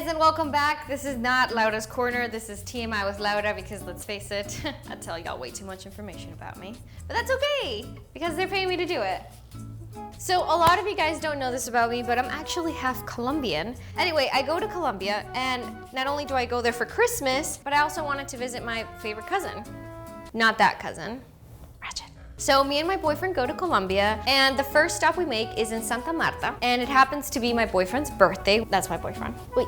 guys, and welcome back. This is not Laura's Corner. This is TMI with Laura because let's face it, I tell y'all way too much information about me. But that's okay, because they're paying me to do it. So a lot of you guys don't know this about me, but I'm actually half Colombian. Anyway, I go to Colombia, and not only do I go there for Christmas, but I also wanted to visit my favorite cousin. Not that cousin, Ratchet. So me and my boyfriend go to Colombia, and the first stop we make is in Santa Marta, and it happens to be my boyfriend's birthday. That's my boyfriend. Wait.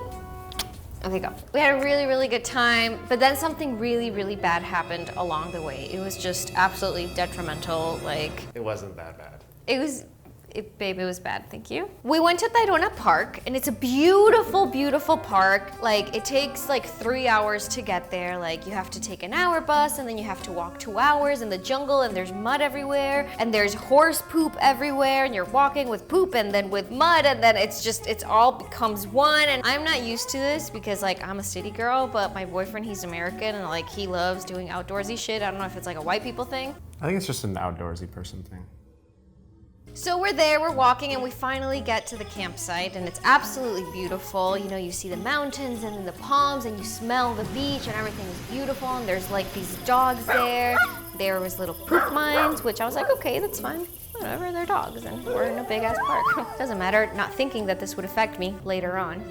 Okay, go. We had a really good time, but then something really bad happened along the way. It was just absolutely detrimental. Like, it wasn't that bad. Babe, it was bad, thank you. We went to Tayrona Park, and it's a beautiful park. Like, it takes like 3 hours to get there. Like, you have to take an hour bus, and then you have to walk 2 hours in the jungle, and there's mud everywhere, and there's horse poop everywhere, and you're walking with poop and then with mud, and then it's all becomes one. And I'm not used to this because like I'm a city girl, but my boyfriend, he's American, and like he loves doing outdoorsy shit. I don't know if it's like a white people thing. I think it's just an outdoorsy person thing. So we're there, we're walking, and we finally get to the campsite, and it's absolutely beautiful. You know, you see the mountains and then the palms, and you smell the beach, and everything is beautiful, and there's like these dogs there. There was little poop mines, which I was like, okay, that's fine. Whatever, they're dogs, and we're in a big-ass park. Doesn't matter, not thinking that this would affect me later on.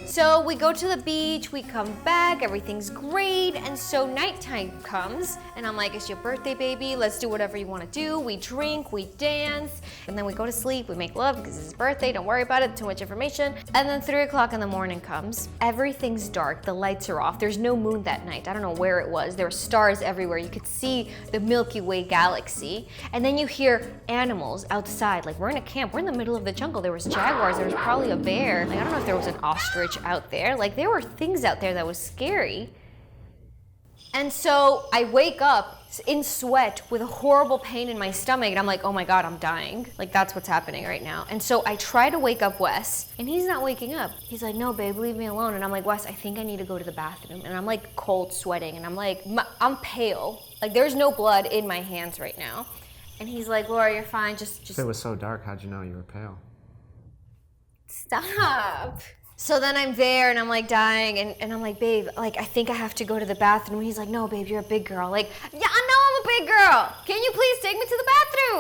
So we go to the beach, we come back, everything's great, and so nighttime comes, and I'm like, it's your birthday, baby, let's do whatever you want to do. We drink, we dance, and then we go to sleep, we make love because it's his birthday, don't worry about it, too much information. And then 3 o'clock in the morning comes, everything's dark, the lights are off, there's no moon that night, I don't know where it was, there were stars everywhere, you could see the Milky Way galaxy, and then you hear animals outside, like we're in a camp, we're in the middle of the jungle, there was jaguars, there was probably a bear, like I don't know if there was an ostrich out there. Like there were things out there that was scary. And so I wake up in sweat with a horrible pain in my stomach, and I'm like, oh my God, I'm dying. Like that's what's happening right now. And so I try to wake up Wes, and he's not waking up. He's like, no babe, leave me alone. And I'm like, Wes, I think I need to go to the bathroom. And I'm like cold sweating, and I'm like, I'm pale. Like there's no blood in my hands right now. And he's like, Laura, you're fine, just. If it was so dark, how'd you know you were pale? Stop. So then I'm there and I'm like dying and I'm like, babe, like I think I have to go to the bathroom. He's like, no, babe, you're a big girl. Like, yeah, I know I'm a big girl. Can you please take me to the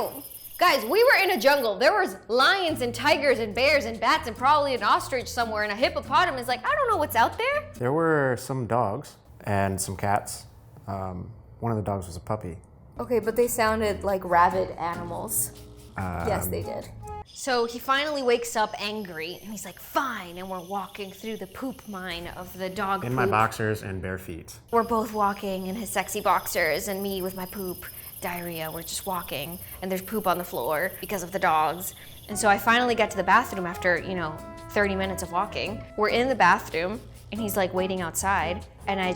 bathroom? Guys, we were in a jungle. There was lions and tigers and bears and bats and probably an ostrich somewhere and a hippopotamus. Like, I don't know what's out there. There were some dogs and some cats. One of the dogs was a puppy. Okay, but they sounded like rabid animals. Yes, they did. So he finally wakes up angry, and he's like, fine, and we're walking through the poop mine of the dog poop. In my boxers and bare feet. We're both walking in his sexy boxers, and me with my poop, diarrhea, we're just walking, and there's poop on the floor because of the dogs. And so I finally get to the bathroom after, 30 minutes of walking. We're in the bathroom, and he's like waiting outside, and I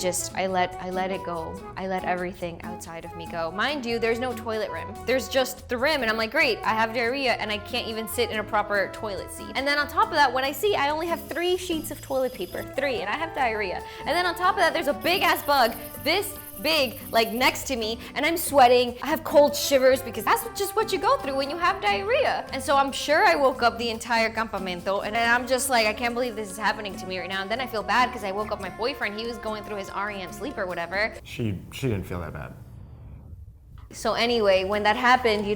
let it go. I let everything outside of me go. Mind you, there's no toilet rim. There's just the rim, and I'm like, great, I have diarrhea, and I can't even sit in a proper toilet seat. And then on top of that, when I see I only have 3 sheets of toilet paper, 3, and I have diarrhea. And then on top of that, there's a big ass bug, this big, like next to me, and I'm sweating. I have cold shivers because that's just what you go through when you have diarrhea. And so I'm sure I woke up the entire campamento, and then I'm just like, I can't believe this is happening to me right now. And then I feel bad because I woke up my boyfriend. He was going through his REM sleep or whatever. She didn't feel that bad. So anyway, when that happened,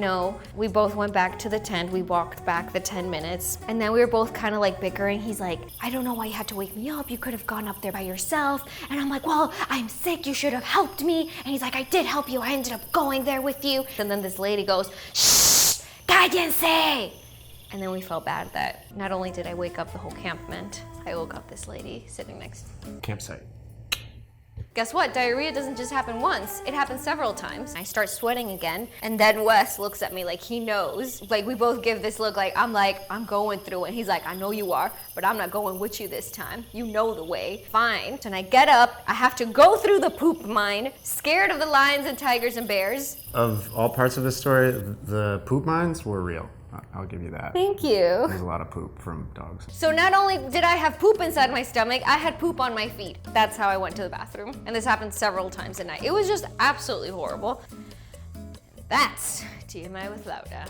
we both went back to the tent. We walked back the 10 minutes, and then we were both kind of like bickering. He's like, I don't know why you had to wake me up. You could have gone up there by yourself. And I'm like, well, I'm sick. You should have helped me. And he's like, I did help you. I ended up going there with you. And then this lady goes, shh, cállense. And then we felt bad that not only did I wake up the whole campment, I woke up this lady sitting next to me. Campsite. Guess what? Diarrhea doesn't just happen once. It happens several times. I start sweating again, and then Wes looks at me like he knows. Like we both give this look like, I'm going through it. And he's like, I know you are, but I'm not going with you this time. You know the way. Fine. So when I get up, I have to go through the poop mine, scared of the lions and tigers and bears. Of all parts of the story, the poop mines were real. I'll give you that. Thank you. There's a lot of poop from dogs. So not only did I have poop inside my stomach, I had poop on my feet. That's how I went to the bathroom. And this happened several times a night. It was just absolutely horrible. That's TMI with Laura.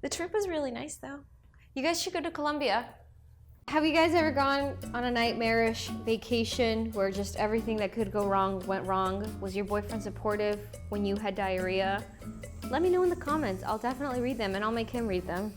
The trip was really nice though. You guys should go to Colombia. Have you guys ever gone on a nightmarish vacation where just everything that could go wrong went wrong? Was your boyfriend supportive when you had diarrhea? Let me know in the comments. I'll definitely read them and I'll make him read them.